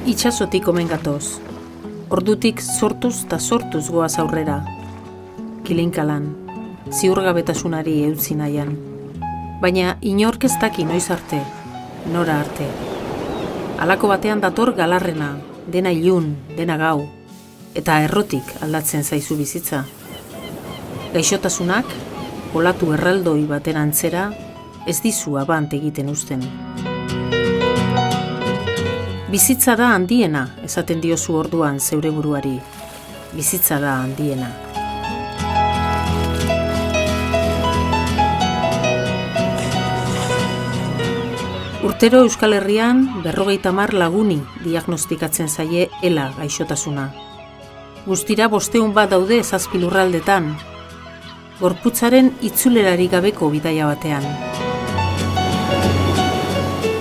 Itxasotik omen gatoz. Ordutik sortuz eta sortuz goaz aurrera. Kilinkalan, ziurgabetasunari eutzi nahian. Baina inork ez daki noiz arte, nora arte. Halako batean dator galarrena, dena ilun, dena gau, eta errotik aldatzen zaizu bizitza. Gaixotasunak, olatu erraldoi baten antzera, ez dizu abant egiten uzten. Bizitza da handiena, esaten diozu orduan zeure buruari. Bizitza da handiena. Urtero Euskal Herrian 50 laguni diagnostikatzen zaie ELA gaixotasuna. Guztira 500 bat daude 7 lurraldetan. Gorputzaren itzulerarik gabeko bidaia batean.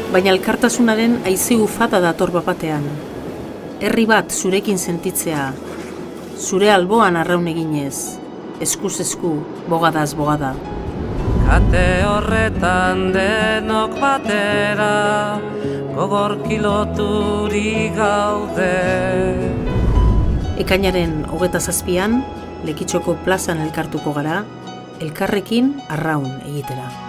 Baina elkartasunaren haize ufada dator bapatean. Herri bat zurekin sentitzea, zure alboan arraun eginez, eskuz esku, bogadaz bogada. Kate horretan denok batera, gogor kiloturi gaude. Ekainaren 27an, Lekitxoko plazan elkartuko gara, elkarrekin arraun egitera.